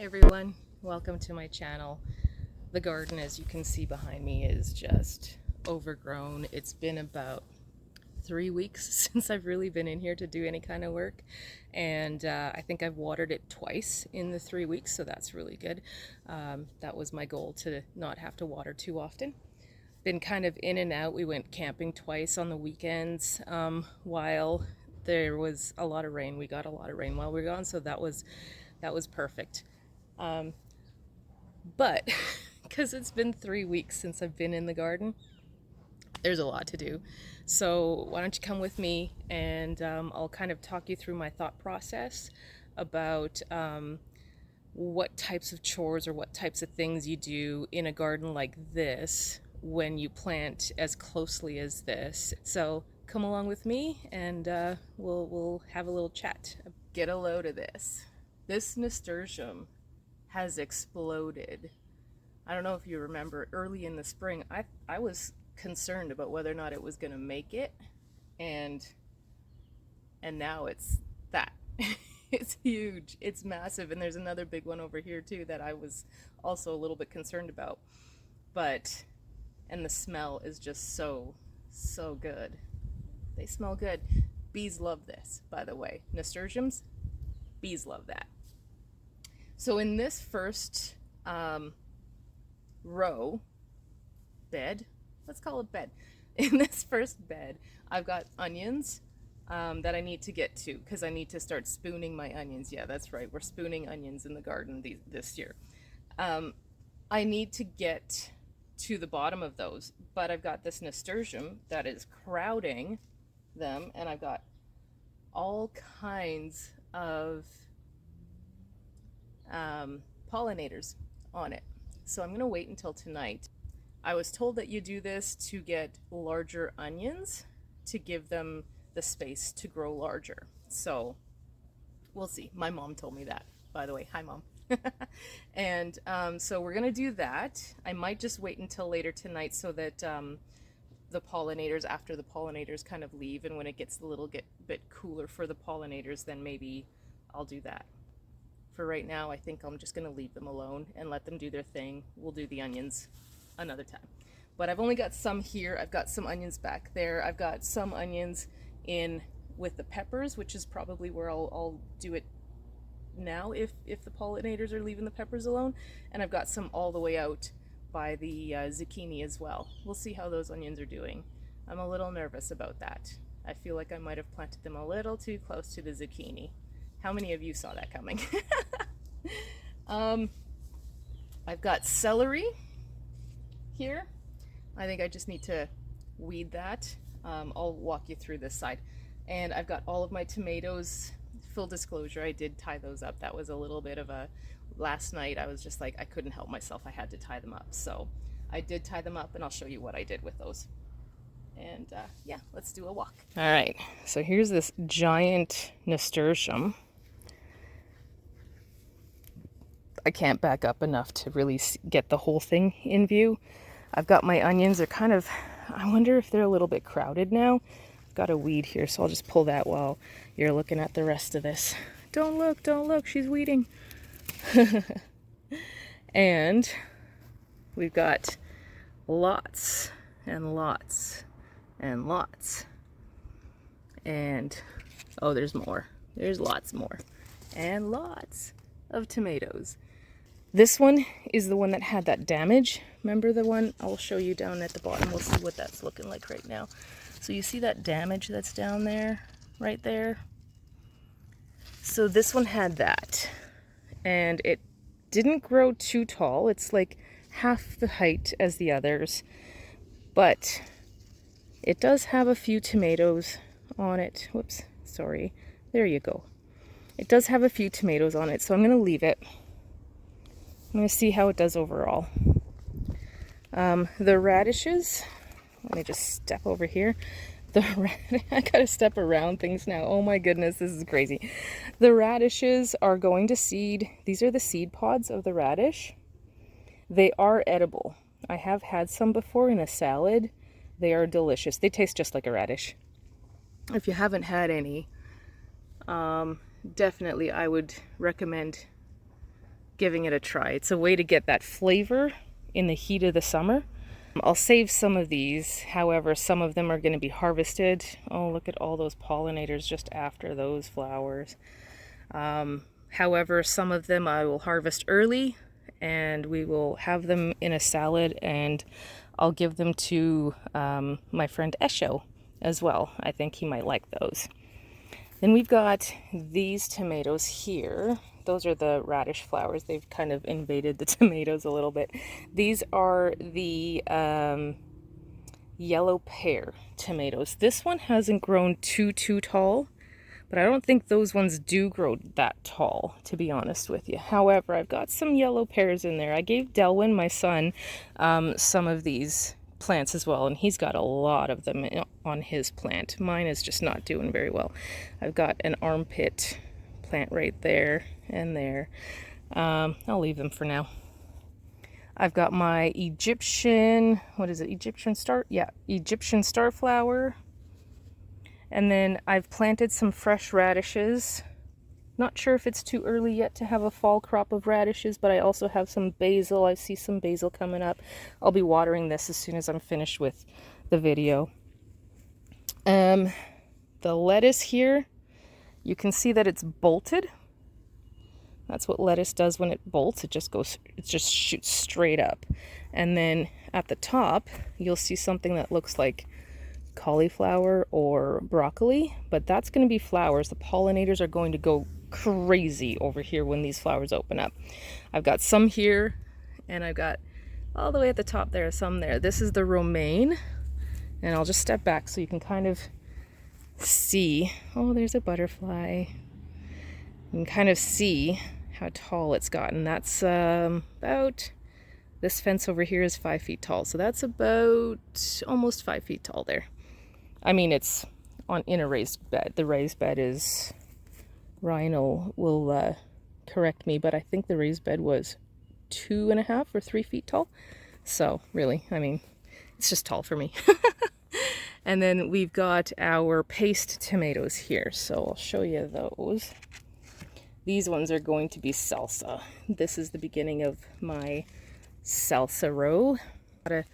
everyone, welcome to my channel. The garden, as you can see behind me, is just overgrown. It's been about 3 weeks since I've really been in here to do any kind of work, and I think I've watered it twice in the 3 weeks, so that's really good. That was my goal, to not have to water too often. Been kind of in and out. We went camping twice on the weekends while there was a lot of rain. We got a lot of rain while we were gone, so that was perfect. But because it's been 3 weeks since I've been in the garden, there's a lot to do. So why don't you come with me, and I'll kind of talk you through my thought process about what types of chores or what types of things you do in a garden like this when you plant as closely as this. So come along with me, and we'll have a little chat. Get a load of this. This nasturtium has exploded. I don't know if you remember, early in the spring, I was concerned about whether or not it was going to make it, and now it's that. It's huge, it's massive, and there's another big one over here too that I was also a little bit concerned about. And the smell is just so good. They smell good. Bees love this, by the way. Nasturtiums, bees love that. So in this first row bed, let's call it bed. In this first bed, I've got onions that I need to get to, because I need to start spooning my onions. Yeah, that's right. We're spooning onions in the garden this year. I need to get to the bottom of those, but I've got this nasturtium that is crowding them, and I've got all kinds of pollinators on it. So I'm going to wait until tonight. I was told that you do this to get larger onions, to give them the space to grow larger. So we'll see. My mom told me that, by the way. Hi, Mom. And so we're going to do that. I might just wait until later tonight so that the pollinators, after the pollinators kind of leave, and when it gets a little bit cooler for the pollinators, then maybe I'll do that. For right now, I think I'm just going to leave them alone and let them do their thing. We'll do the onions another time. But I've only got some here. I've got some onions back there. I've got some onions in with the peppers, which is probably where I'll do it now if the pollinators are leaving the peppers alone. And I've got some all the way out by the zucchini as well. We'll see how those onions are doing. I'm a little nervous about that. I feel like I might have planted them a little too close to the zucchini. How many of you saw that coming? I've got celery here. I think I just need to weed that. I'll walk you through this side. And I've got all of my tomatoes. Full disclosure, I did tie those up. That was a little bit of a, last night I was just like, I couldn't help myself. I had to tie them up. So I did tie them up, and I'll show you what I did with those. And yeah, let's do a walk. All right, so here's this giant nasturtium. I can't back up enough to really get the whole thing in view. I've got my onions. They're kind of, I wonder if they're a little bit crowded now. I've got a weed here, so I'll just pull that while you're looking at the rest of this. Don't look, she's weeding. And we've got lots and lots and lots. And, oh, there's more. There's lots more. And lots of tomatoes. This one is the one that had that damage. Remember the one? I'll show you down at the bottom. We'll see what that's looking like right now. So you see that damage that's down there, right there? So this one had that, and it didn't grow too tall. It's like half the height as the others, but it does have a few tomatoes on it. Whoops, sorry. There you go. It does have a few tomatoes on it, so I'm going to leave it. I'm going to see how it does overall. The radishes, let me just step over here. I gotta step around things now. Oh my goodness, this is crazy. The radishes are going to seed. These are the seed pods of the radish. They are edible. I have had some before in a salad. They are delicious. They taste just like a radish. If you haven't had any, definitely I would recommend giving it a try. It's a way to get that flavor in the heat of the summer. I'll save some of these, however, some of them are going to be harvested. Oh, look at all those pollinators just after those flowers. However, some of them I will harvest early and we will have them in a salad, and I'll give them to my friend Esho as well. I think he might like those. Then we've got these tomatoes here. Those are the radish flowers. They've kind of invaded the tomatoes a little bit. These are the yellow pear tomatoes. This one hasn't grown too tall, but I don't think those ones do grow that tall, to be honest with you. However, I've got some yellow pears in there. I gave Delwyn, my son, some of these plants as well, and he's got a lot of them on his plant. Mine is just not doing very well. I've got an armpit plant right there and there. I'll leave them for now. I've got my Egyptian, what is it? Egyptian starflower. And then I've planted some fresh radishes. Not sure if it's too early yet to have a fall crop of radishes, but I also have some basil. I see some basil coming up. I'll be watering this as soon as I'm finished with the video. The lettuce here, you can see that it's bolted. That's what lettuce does when it bolts. It just shoots straight up. And then at the top, you'll see something that looks like cauliflower or broccoli, but that's going to be flowers. The pollinators are going to go crazy over here when these flowers open up. I've got some here, and I've got all the way at the top there, some there. This is the romaine, and I'll just step back so you can kind of see. Oh, there's a butterfly. You can kind of see how tall it's gotten. That's about, this fence over here is 5 feet tall, so that's about almost 5 feet tall there. I mean, it's in a raised bed. The raised bed is, Ryan will correct me, but I think the raised bed was 2.5 or 3 feet tall. So really, I mean, it's just tall for me. And then we've got our paste tomatoes here. So I'll show you those. These ones are going to be salsa. This is the beginning of my salsa row. Gotta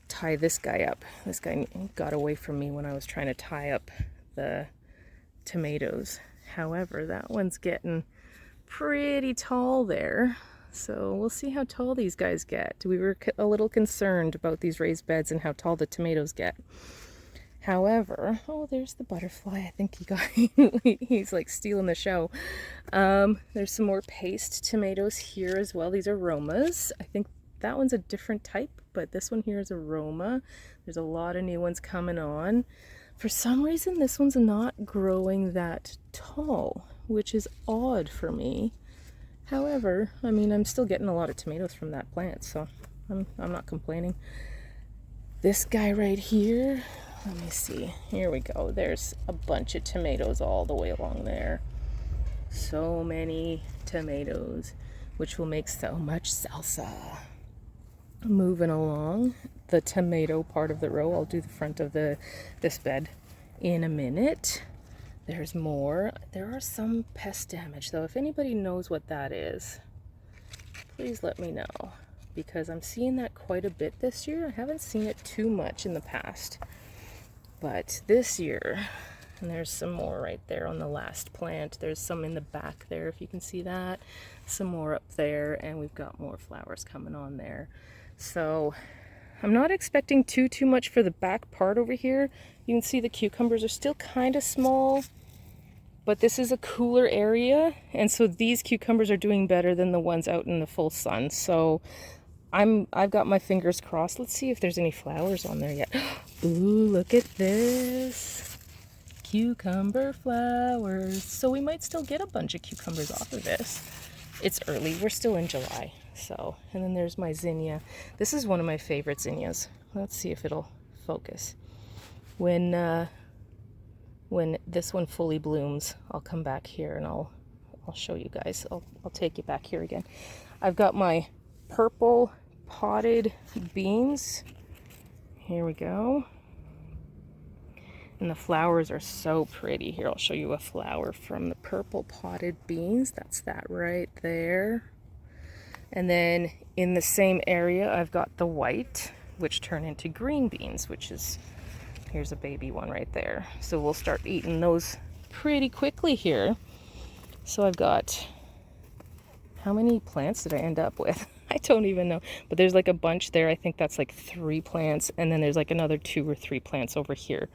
tie this guy up. This guy got away from me when I was trying to tie up the tomatoes. However, that one's getting pretty tall there. So we'll see how tall these guys get. We were a little concerned about these raised beds and how tall the tomatoes get. However, oh, there's the butterfly. I think he's like stealing the show. There's some more paste tomatoes here as well. These are Romas. I think that one's a different type, but this one here is a Roma. There's a lot of new ones coming on. For some reason, this one's not growing that tall, which is odd for me. However, I mean, I'm still getting a lot of tomatoes from that plant, so I'm not complaining. This guy right here, let me see. Here we go. There's a bunch of tomatoes all the way along there. So many tomatoes, which will make so much salsa. Moving along the tomato part of the row, I'll do the front of this bed in a minute. There's more. There are some pest damage though. If anybody knows what that is, please let me know, because I'm seeing that quite a bit this year. I haven't seen it too much in the past, but this year, and there's some more right there on the last plant. There's some in the back there, if you can see that. Some more up there, and we've got more flowers coming on there. So I'm not expecting too much for the back part over here. You can see the cucumbers are still kind of small, but this is a cooler area, and so these cucumbers are doing better than the ones out in the full sun. So I've got my fingers crossed. Let's see if there's any flowers on there yet. Ooh, look at this. Cucumber flowers. So we might still get a bunch of cucumbers off of this. It's early. We're still in July. So, and then there's my zinnia. This is one of my favorite zinnias. Let's see if it'll focus. When this one fully blooms, I'll come back here and I'll show you guys. I'll take you back here again. I've got my purple potted beans. Here we go. And the flowers are so pretty. Here, I'll show you a flower from the purple potted beans. That's that right there. And then in the same area, I've got the white, which turn into green beans, which is, here's a baby one right there. So we'll start eating those pretty quickly here. So I've got, how many plants did I end up with? I don't even know, but there's like a bunch there. I think that's like 3 plants, and then there's like another 2 or 3 plants over here.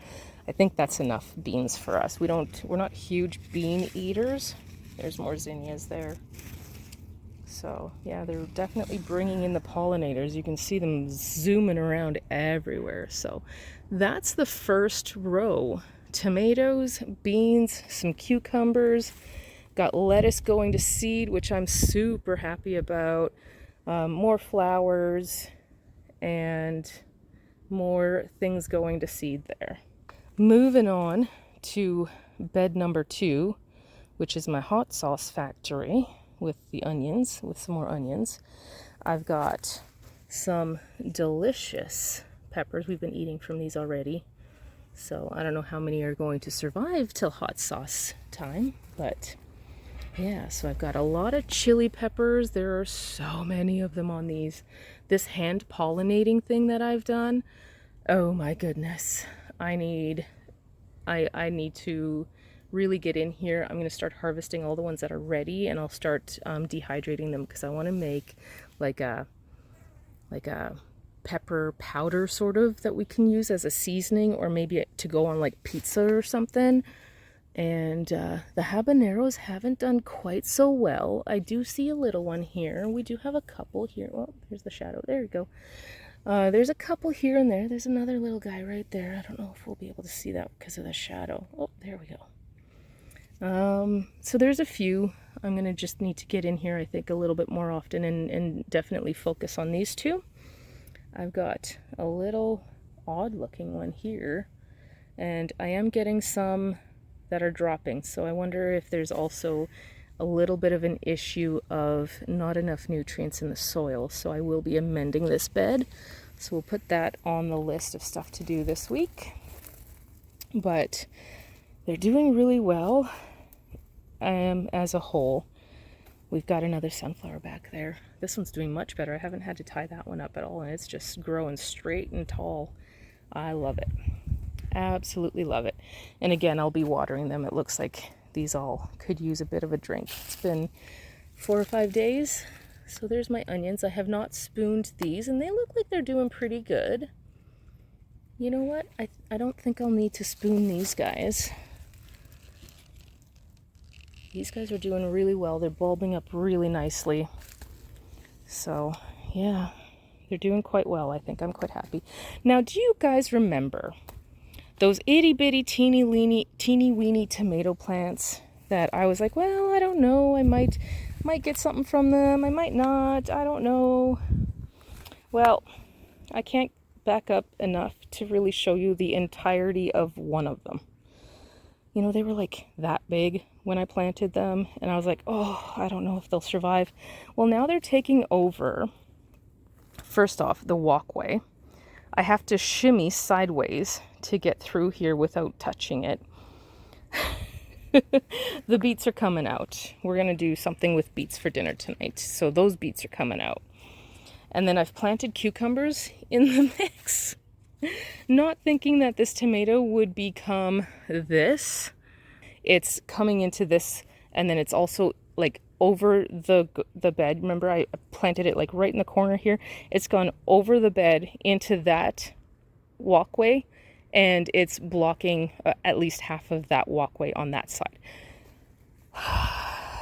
I think that's enough beans for us. We're not huge bean eaters. There's more zinnias there. So yeah, they're definitely bringing in the pollinators. You can see them zooming around everywhere. So that's the first row. Tomatoes, beans, some cucumbers, got lettuce going to seed, which I'm super happy about. More flowers and more things going to seed there. Moving on to bed number 2, which is my hot sauce factory with the onions, with some more onions. I've got some delicious peppers. We've been eating from these already. So I don't know how many are going to survive till hot sauce time, but yeah, so I've got a lot of chili peppers. There are so many of them on these. This hand pollinating thing that I've done, oh my goodness. I need to really get in here. I'm going to start harvesting all the ones that are ready, and I'll start dehydrating them because I want to make like a pepper powder sort of that we can use as a seasoning, or maybe to go on like pizza or something. And the habaneros haven't done quite so well. I do see a little one here. We do have a couple here. Well, there's the shadow. There we go. There's a couple here and there. There's another little guy right there. I don't know if we'll be able to see that because of the shadow. Oh, there we go. So there's a few. I'm going to just need to get in here, I think, a little bit more often and definitely focus on these 2. I've got a little odd looking one here, and I am getting some that are dropping. So I wonder if there's also a little bit of an issue of not enough nutrients in the soil. So I will be amending this bed. So we'll put that on the list of stuff to do this week. But they're doing really well as a whole. We've got another sunflower back there. This one's doing much better. I haven't had to tie that one up at all, and it's just growing straight and tall. I love it. Absolutely love it. And again, I'll be watering them. It looks like these all could use a bit of a drink. It's been 4 or 5 days. So there's my onions. I have not spooned these, and they look like they're doing pretty good. You know what? I don't think I'll need to spoon these guys. These guys are doing really well. They're bulbing up really nicely. So yeah, they're doing quite well. I think I'm quite happy. Now, do you guys remember those itty bitty teeny weeny tomato plants that I was like, well, I don't know, I might get something from them, I might not, I don't know. Well, I can't back up enough to really show you the entirety of one of them. You know, they were like that big when I planted them, and I was like, oh, I don't know if they'll survive. Well, now they're taking over, first off, the walkway. I have to shimmy sideways to get through here without touching it. The beets are coming out. We're going to do something with beets for dinner tonight. So those beets are coming out. And then I've planted cucumbers in the mix. Not thinking that this tomato would become this. It's coming into this, and then it's also like over the bed. Remember, I planted it like right in the corner here. It's gone over the bed into that walkway, and it's blocking at least half of that walkway on that side.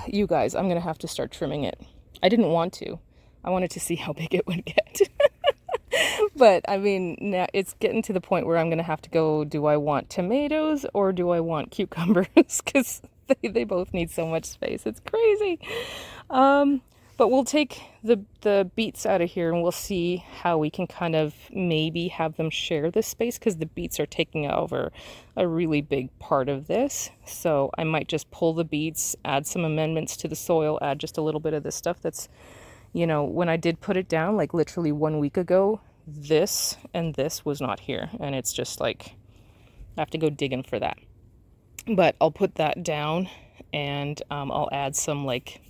You guys, I'm gonna have to start trimming it. I didn't want to. I wanted to see how big it would get. But I mean, now it's getting to the point where I'm gonna have to go, do I want tomatoes or do I want cucumbers? Because they both need so much space. It's crazy. But we'll take the beets out of here, and we'll see how we can kind of maybe have them share this space, because the beets are taking over a really big part of this. So I might just pull the beets, add some amendments to the soil, add just a little bit of this stuff that's, you know, when I did put it down, like literally 1 week ago, this and this was not here. And it's just like, I have to go digging for that. But I'll put that down, and I'll add some like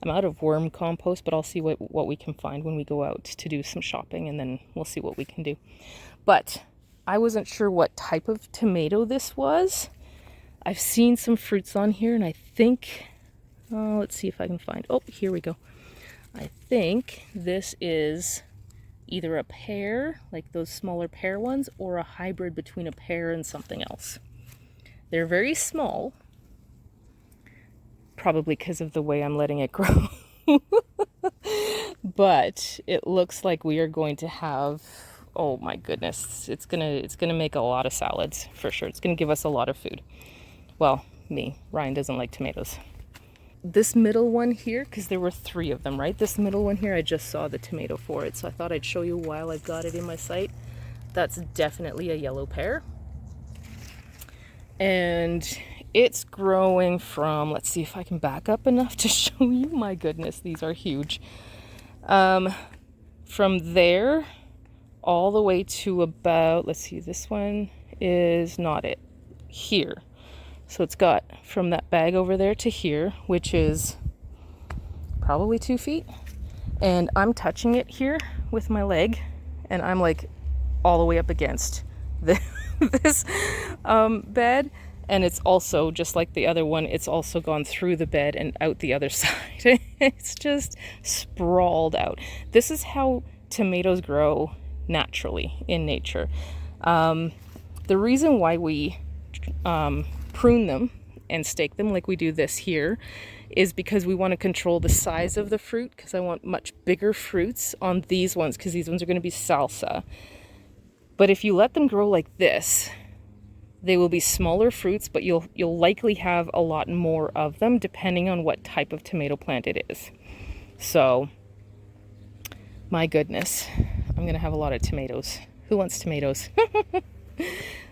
I'm out of worm compost, but I'll see what we can find when we go out to do some shopping, and then we'll see what we can do. But I wasn't sure what type of tomato this was. I've seen some fruits on here, and I think, let's see if I can find, oh, here we go. I think this is either a pear, like those smaller pear ones, or a hybrid between a pear and something else. They're very small, probably because of the way I'm letting it grow. But it looks like we are going to have, oh my goodness, it's gonna make a lot of salads for sure. It's gonna give us a lot of food. Well, me. Ryan doesn't like tomatoes. This middle one here, because there were 3 of them, right? This middle one here, I just saw the tomato for it, so I thought I'd show you while I've got it in my sight. That's definitely a yellow pear. And it's growing from, let's see if I can back up enough to show you. My goodness, these are huge. From there all the way to about, let's see, this one is not it, here. So it's got from that bag over there to here, which is probably 2 feet. And I'm touching it here with my leg, and I'm like all the way up against this bed. And it's also, just like the other one, it's also gone through the bed and out the other side. It's just sprawled out. This is how tomatoes grow naturally in nature. The reason why we prune them and stake them like we do this here is because we want to control the size of the fruit, because I want much bigger fruits on these ones, because these ones are going to be salsa. But if you let them grow like this, they will be smaller fruits, but you'll likely have a lot more of them depending on what type of tomato plant it is. So, my goodness, I'm going to have a lot of tomatoes. Who wants tomatoes?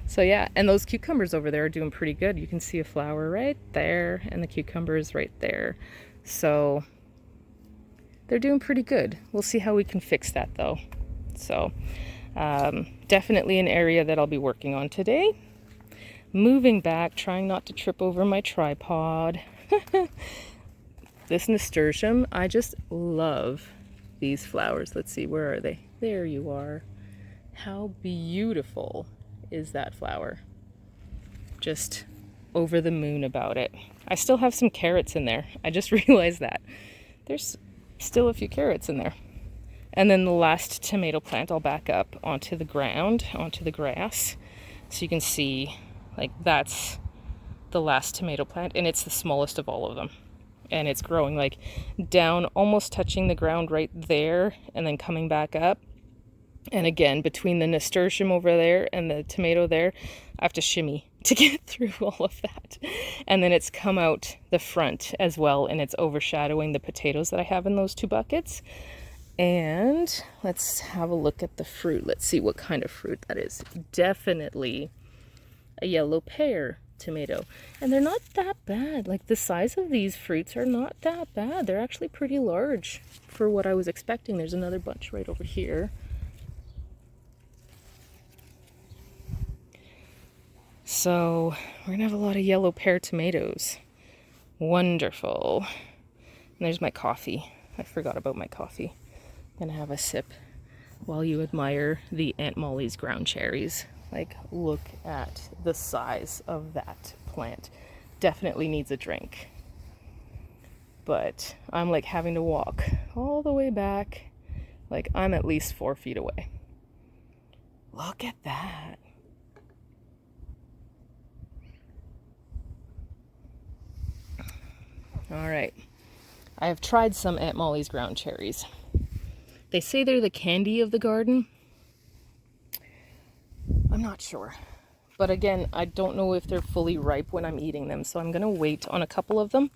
So yeah, and those cucumbers over there are doing pretty good. You can see a flower right there and the cucumbers right there. So they're doing pretty good. We'll see how we can fix that though. So definitely an area that I'll be working on today. Moving back, trying not to trip over my tripod. This nasturtium, I just love these flowers. Let's see, where are they? There you are. How beautiful is that flower? Just over the moon about it. I still have some carrots in there. I just realized that. There's still a few carrots in there. And then the last tomato plant, I'll back up onto the ground, onto the grass. So you can see, like, that's the last tomato plant, and it's the smallest of all of them. And it's growing like down, almost touching the ground right there, and then coming back up. And again, between the nasturtium over there and the tomato there, I have to shimmy to get through all of that. And then it's come out the front as well, and it's overshadowing the potatoes that I have in those 2 buckets. And let's have a look at the fruit. Let's see what kind of fruit that is. Definitely a yellow pear tomato. And they're not that bad. Like, the size of these fruits are not that bad. They're actually pretty large for what I was expecting. There's another bunch right over here. So we're gonna have a lot of yellow pear tomatoes. Wonderful. And there's my coffee. I forgot about my coffee. I'm gonna have a sip while you admire the Aunt Molly's ground cherries. Like, look at the size of that plant. Definitely needs a drink. But I'm like having to walk all the way back. Like, I'm at least 4 feet away. Look at that. All right, I have tried some Aunt Molly's ground cherries. They say they're the candy of the garden. I'm not sure. But again, I don't know if they're fully ripe when I'm eating them, so I'm gonna wait on a couple of them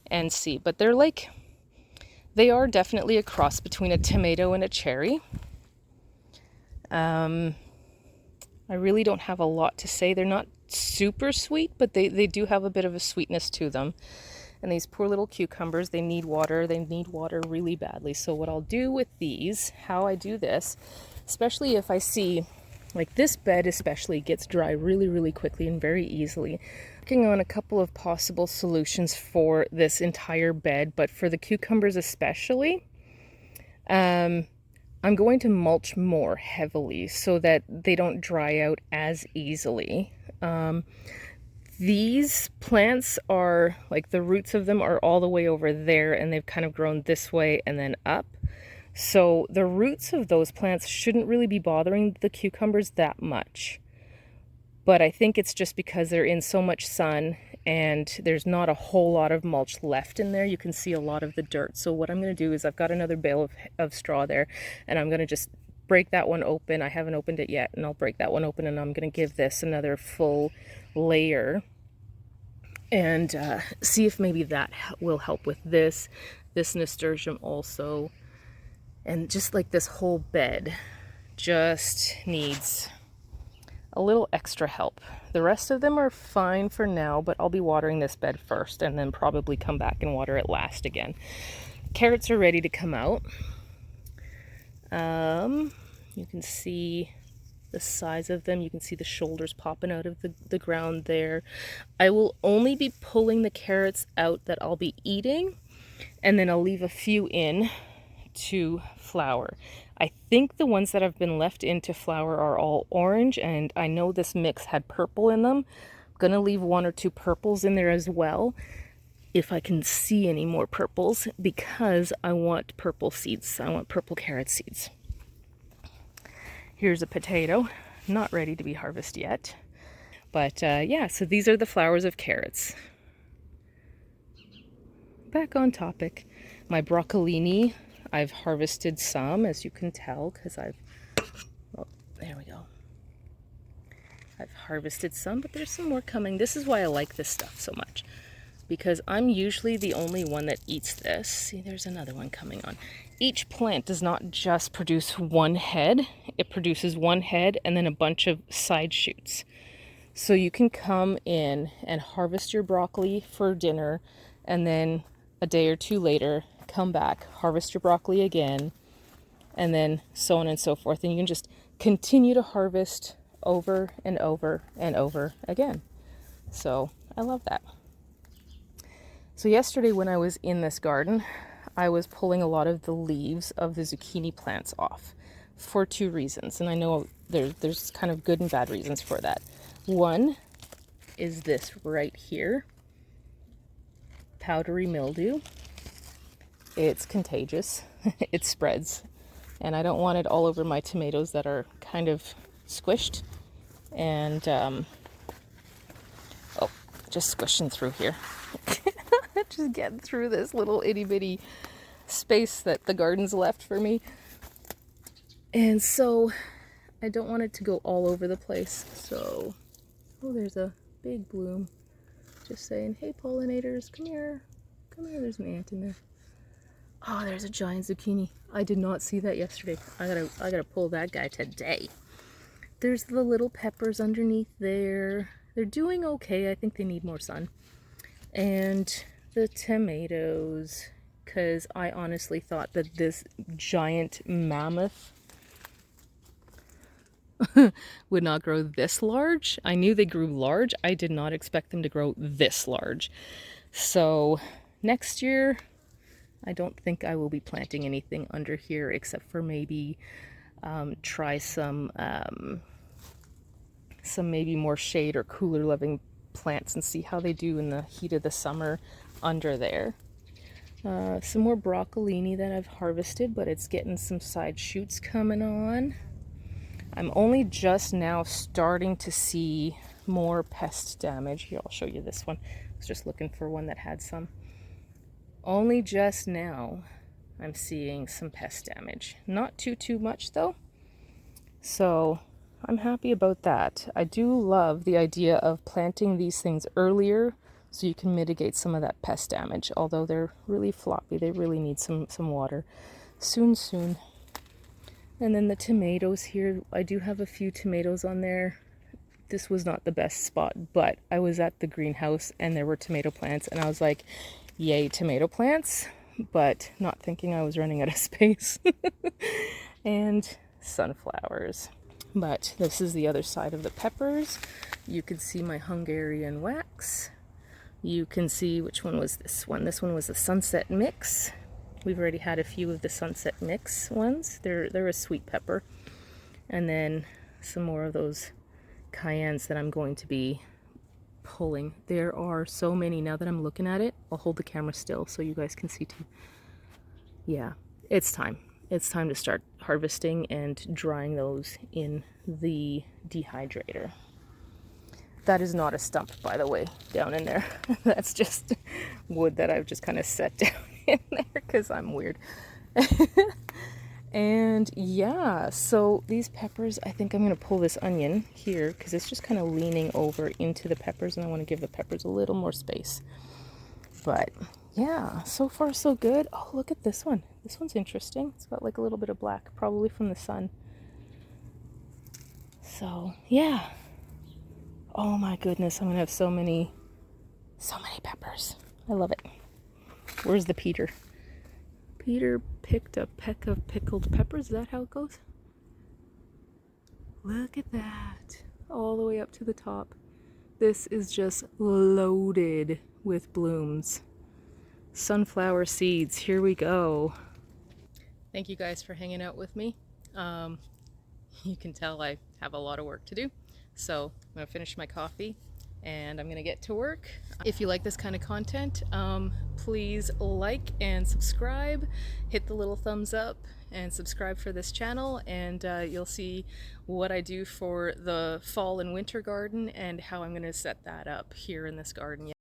and see. But they're like, they are definitely a cross between a tomato and a cherry. I really don't have a lot to say. They're not super sweet, but they do have a bit of a sweetness to them. And these poor little cucumbers, they need water. They need water really badly. So what I'll do with these, how I do this, especially if I see Like this bed especially gets dry really, really quickly and very easily. Working on a couple of possible solutions for this entire bed, but for the cucumbers especially, I'm going to mulch more heavily so that they don't dry out as easily. These plants are, like, the roots of them are all the way over there, and they've kind of grown this way and then up. So the roots of those plants shouldn't really be bothering the cucumbers that much. But I think it's just because they're in so much sun and there's not a whole lot of mulch left in there. You can see a lot of the dirt. So what I'm going to do is I've got another bale of straw there, and I'm going to just break that one open. I haven't opened it yet, and I'll break that one open, and I'm going to give this another full layer and see if maybe that will help with this nasturtium also. And just like this whole bed just needs a little extra help. The rest of them are fine for now, but I'll be watering this bed first and then probably come back and water it last again. Carrots are ready to come out. You can see the size of them. You can see the shoulders popping out of the ground there. I will only be pulling the carrots out that I'll be eating, and then I'll leave a few in to flower. I think the ones that have been left into flower are all orange, and I know this mix had purple in them. I'm gonna leave one or two purples in there as well, if I can see any more purples, because I want purple seeds. I want purple carrot seeds. Here's a potato, not ready to be harvested yet. But yeah, so these are the flowers of carrots. Back on topic, my broccolini, I've harvested some, as you can tell, because well, there we go. I've harvested some, but there's some more coming. This is why I like this stuff so much, because I'm usually the only one that eats this. See, there's another one coming on. Each plant does not just produce one head. It produces one head and then a bunch of side shoots. So you can come in and harvest your broccoli for dinner, and then a day or two later, come back, harvest your broccoli again, and then so on and so forth. And you can just continue to harvest over and over and over again. So I love that. So yesterday when I was in this garden, I was pulling a lot of the leaves of the zucchini plants off for two reasons. And I know there's kind of good and bad reasons for that. One is this right here, powdery mildew. It's contagious. It spreads, and I don't want it all over my tomatoes that are kind of squished. And oh, just squishing through here. Just getting through this little itty bitty space that the garden's left for me. And so I don't want it to go all over the place. So, oh, there's a big bloom. Just saying, hey pollinators, come here. Come here, there's an ant in there. Oh, there's a giant zucchini. I did not see that yesterday. I gotta pull that guy today. There's the little peppers underneath there. They're doing okay. I think they need more sun. And the tomatoes, because I honestly thought that this giant mammoth would not grow this large. I knew they grew large. I did not expect them to grow this large. So next year, I don't think I will be planting anything under here except for maybe try some maybe more shade or cooler loving plants and see how they do in the heat of the summer under there. Some more broccolini that I've harvested, but it's getting some side shoots coming on. I'm only just now starting to see more pest damage. Here, I'll show you this one. I was just looking for one that had some. Only just now I'm seeing some pest damage. Not too much though. So I'm happy about that. I do love the idea of planting these things earlier so you can mitigate some of that pest damage. Although they're really floppy, they really need some water. Soon. And then the tomatoes here, I do have a few tomatoes on there. This was not the best spot, but I was at the greenhouse and there were tomato plants and I was like, yay, tomato plants, but not thinking I was running out of space. And sunflowers. But this is the other side of the peppers. You can see my Hungarian wax. You can see, which one was this one? This one was the sunset mix. We've already had a few of the sunset mix ones. They're a sweet pepper. And then some more of those cayennes that I'm going to be pulling. There are so many now that I'm looking at it. I'll hold the camera still so you guys can see too. Yeah, it's time. It's time to start harvesting and drying those in the dehydrator. That is not a stump, by the way, down in there. That's just wood that I've just kind of set down in there because I'm weird. And yeah, so these peppers, I think I'm going to pull this onion here because it's just kind of leaning over into the peppers, and I want to give the peppers a little more space. But yeah, so far so good. Oh, look at this one. This one's interesting. It's got like a little bit of black, probably from the sun. So yeah. Oh my goodness, I'm gonna have so many peppers. I love it. Where's the Peter? Peter picked a peck of pickled peppers. Is that how it goes? Look at that. All the way up to the top. This is just loaded with blooms. Sunflower seeds, here we go. Thank you guys for hanging out with me. You can tell I have a lot of work to do. So I'm gonna finish my coffee and I'm gonna get to work. If you like this kind of content, please like and subscribe, hit the little thumbs up and subscribe for this channel, and you'll see what I do for the fall and winter garden and how I'm gonna set that up here in this garden.